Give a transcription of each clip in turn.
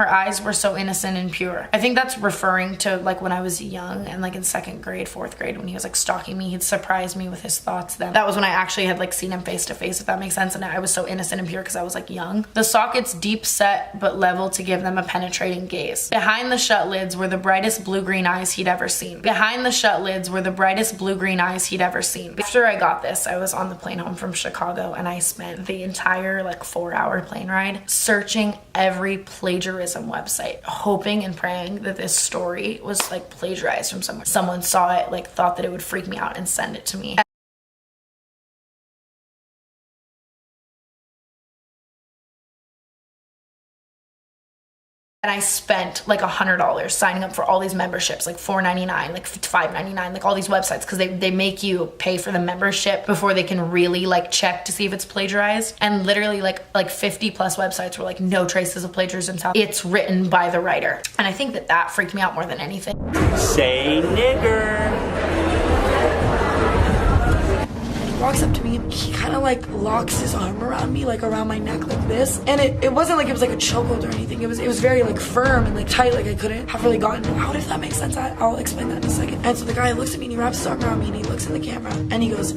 Her eyes were so innocent and pure. I think that's referring to like when I was young and like in 2nd grade, 4th grade, when he was like stalking me, he'd surprise me with his thoughts then. That was when I actually had like seen him face to face, if that makes sense, and I was so innocent and pure because I was like young. The sockets deep set but level to give them a penetrating gaze. Behind the shut lids were the brightest blue-green eyes he'd ever seen. Behind the shut lids were the brightest blue-green eyes he'd ever seen. After I got this, I was on the plane home from Chicago and I spent the entire like 4-hour plane ride searching every plagiarism website, hoping and praying that this story was like plagiarized from somewhere. Someone saw it, like thought that it would freak me out and send it to me. And I spent like $100 signing up for all these memberships, like $4.99, like $5.99, like all these websites, because they make you pay for the membership before they can really like check to see if it's plagiarized. And literally like 50 plus websites were like no traces of plagiarism. It's written by the writer. And I think that freaked me out more than anything. Say nigger. Walks up to me and he kind of like locks his arm around me, like around my neck like this, and it wasn't like it was like a chokehold or anything. It was very like firm and like tight, like I couldn't have really gotten out, if that makes sense. I'll explain that in a second. And so the guy looks at me and he wraps his arm around me and he looks in the camera and he goes,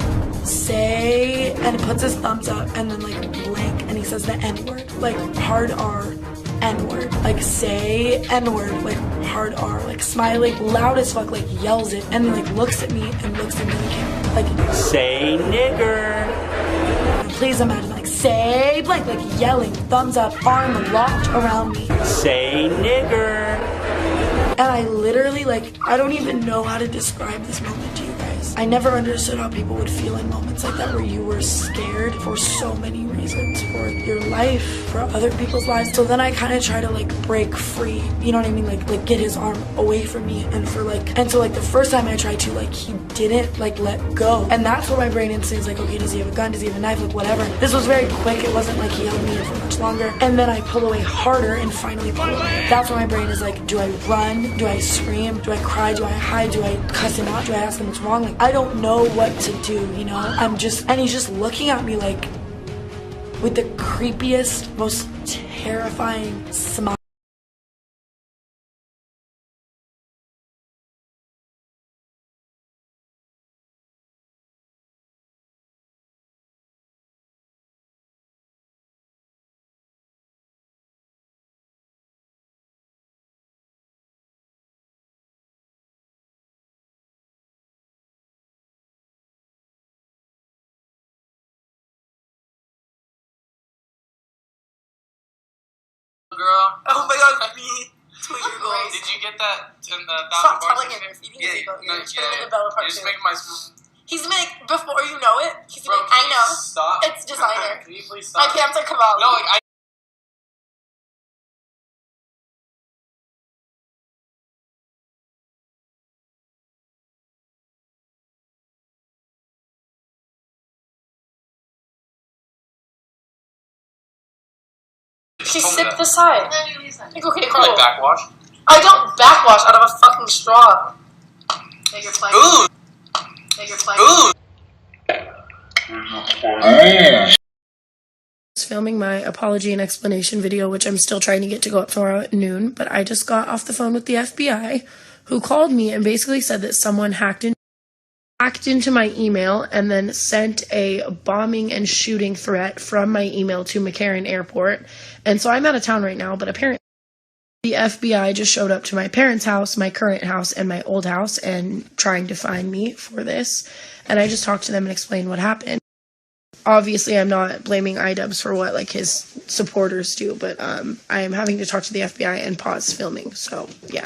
say, and he puts his thumbs up and then like blank and he says the N-word, like hard R, N-word, like say N-word, like hard R, like smiling loud as fuck, like yells it, and then like looks at me and looks into the camera, like say nigger. Please imagine like say blank, like yelling, thumbs up, arm locked around me. Say nigger. And I literally like, I don't even know how to describe this moment to you guys. I never understood how people would feel in moments like that where you were scared for so many reasons, for your life, for other people's lives. So then I kind of try to like break free, you know what I mean? Like get his arm away from me, and so like the first time I tried to, like he didn't like let go. And that's where my brain instantly is like, okay, does he have a gun? Does he have a knife? Like whatever. This was very quick. It wasn't like he held me in for much longer. And then I pull away harder and finally pull away. That's where my brain is like, do I run? Do I scream? Do I cry? Do I hide? Do I cuss him out? Do I ask him what's wrong? Like I don't know what to do, you know? And he's just looking at me like with the creepiest, most terrifying smile. Girl. Oh my god, me. 2 years old. Did you get that in the 1,000 Stop bars? telling him. You're feeding his ego. You're yeah. in the Bella part You're just two. making my... He's gonna make, before you know it, he's gonna Bro, make, can I you know. stop? It's designer. Can you please My stop? pants are Cavalli. No, like, She sipped the side. Like, okay, cool. Probably backwash. I don't backwash out of a fucking straw. Yeah, you're playing. Ooh! Yeah, you're playing. Ooh! Filming my apology and explanation video, which I'm still trying to get to go up tomorrow at noon, but I just got off the phone with the FBI, who called me and basically said that someone hacked into my email and then sent a bombing and shooting threat from my email to McCarran Airport. And so I'm out of town right now, but apparently the FBI just showed up to my parents' house, my current house, and my old house, and trying to find me for this. And I just talked to them and explained what happened. Obviously, I'm not blaming iDubbbz for what like his supporters do, but I am having to talk to the FBI and pause filming. So yeah.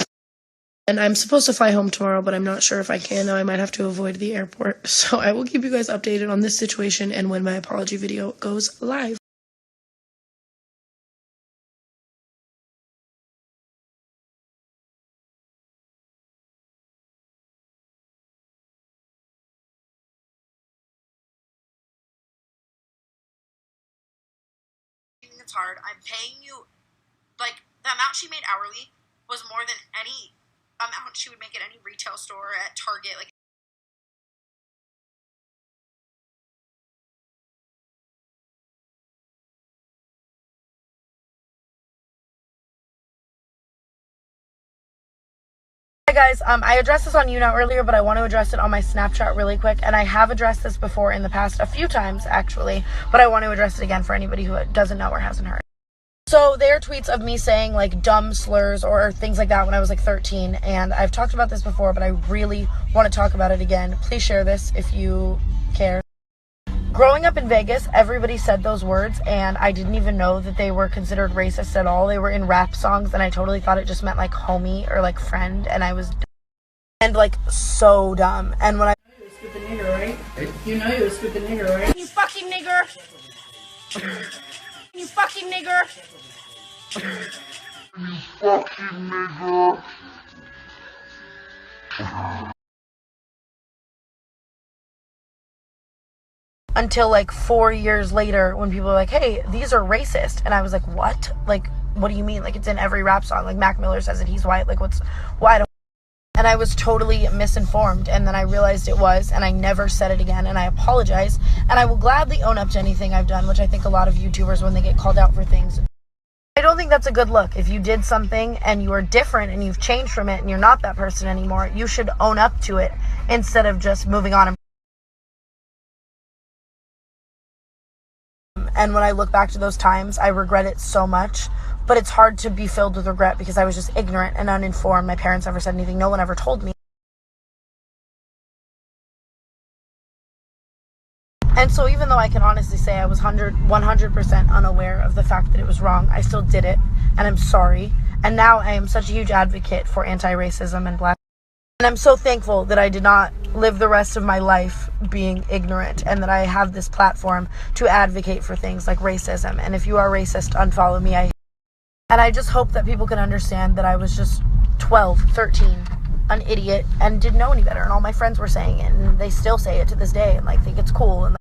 And I'm supposed to fly home tomorrow, but I'm not sure if I can. Now I might have to avoid the airport. So I will keep you guys updated on this situation and when my apology video goes live. It's hard. I'm paying you, like, the amount she made hourly was more than any amount she would make at any retail store, at Target, like, guys, I addressed this on YouNow earlier, but I want to address it on my Snapchat really quick, and I have addressed this before in the past a few times, actually, but I want to address it again for anybody who doesn't know or hasn't heard. So there are tweets of me saying, like, dumb slurs or things like that when I was, like, 13, and I've talked about this before, but I really want to talk about it again. Please share this if you care. Growing up in Vegas, everybody said those words, and I didn't even know that they were considered racist at all. They were in rap songs, and I totally thought it just meant, like, homie or, like, friend, and I was and, like, so dumb. And when I... You know you was stupid nigger, right? You know you was stupid nigger, right? You fucking nigger! You fucking nigger! You fucking nigger! Until like 4 years later when people are like, hey, these are racist. And I was like, what? Like, what do you mean? Like, it's in every rap song. Like, Mac Miller says it, he's white. Like, why don't... And I was totally misinformed. And then I realized it was, and I never said it again. And I apologize. And I will gladly own up to anything I've done, which I think a lot of YouTubers, when they get called out for things, I don't think that's a good look. If you did something and you are different and you've changed from it and you're not that person anymore, you should own up to it instead of just moving on. And when I look back to those times, I regret it so much. But it's hard to be filled with regret because I was just ignorant and uninformed. My parents never said anything. No one ever told me. And so even though I can honestly say I was 100% unaware of the fact that it was wrong, I still did it. And I'm sorry. And now I am such a huge advocate for anti-racism and black. And I'm so thankful that I did not live the rest of my life being ignorant and that I have this platform to advocate for things like racism. And if you are racist, unfollow me. And I just hope that people can understand that I was just 12, 13, an idiot, and didn't know any better. And all my friends were saying it, and they still say it to this day, and like think it's cool. And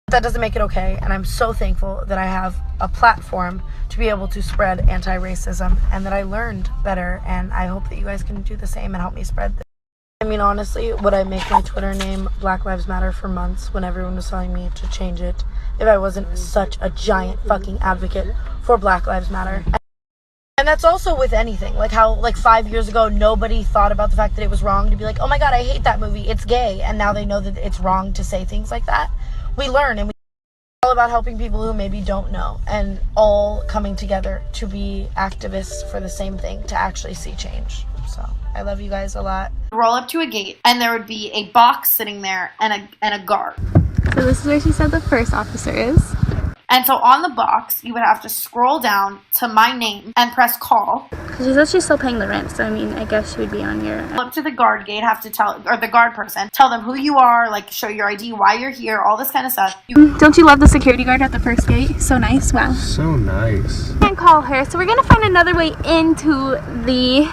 that doesn't make it okay, and I'm so thankful that I have a platform to be able to spread anti-racism and that I learned better, and I hope that you guys can do the same and help me spread this. I mean, honestly, would I make my Twitter name Black Lives Matter for months when everyone was telling me to change it if I wasn't such a giant fucking advocate for Black Lives Matter? And that's also with anything, like how like 5 years ago nobody thought about the fact that it was wrong to be like, oh my god, I hate that movie, it's gay, and now they know that it's wrong to say things like that. We learn, and it's all about helping people who maybe don't know and all coming together to be activists for the same thing, to actually see change. So I love you guys a lot. Roll up to a gate, and there would be a box sitting there and a guard. So this is where she said the first officer is. And so on the box, you would have to scroll down to my name and press call. She says she's still paying the rent, so I mean, I guess she would be on your... Up to the guard gate, have to tell, or the guard person, tell them who you are, like show your ID, why you're here, all this kind of stuff. Don't you love the security guard at the first gate? So nice, wow. So nice. Can't call her, so we're gonna find another way into the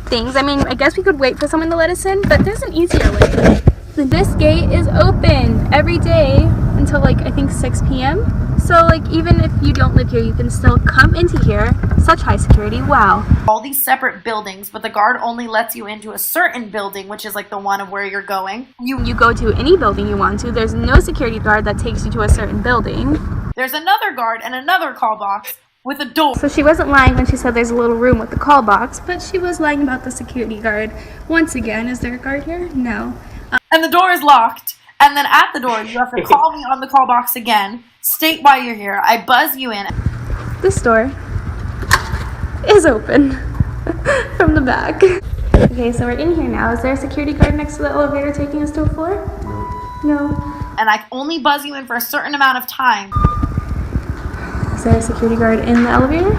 things. I mean, I guess we could wait for someone to let us in, but there's an easier way. This gate is open every day until like I think 6 p.m. So like even if you don't live here, you can still come into here. Such high security, wow. All these separate buildings, but the guard only lets you into a certain building, which is like the one of where you're going. You go to any building you want to. There's no security guard that takes you to a certain building. There's another guard and another call box with a door. So she wasn't lying when she said there's a little room with the call box, but she was lying about the security guard. Once again, is there a guard here? No. And the door is locked. And then at the door, you have to call me on the call box again, state why you're here. I buzz you in. This door is open from the back. Okay, so we're in here now. Is there a security guard next to the elevator taking us to a floor? No. And I only buzz you in for a certain amount of time. Is there a security guard in the elevator?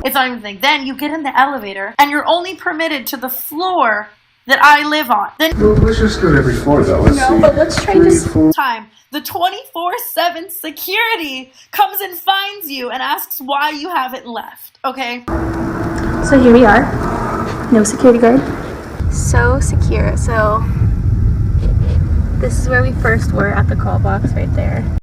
It's not even a thing. Then you get in the elevator, and you're only permitted to the floor that I live on. Then Well, let's just do it every floor, though. Let's see. But let's try this time. The 24/7 security comes and finds you and asks why you haven't left. Okay? So here we are. No security guard. So secure. So this is where we first were at the call box right there.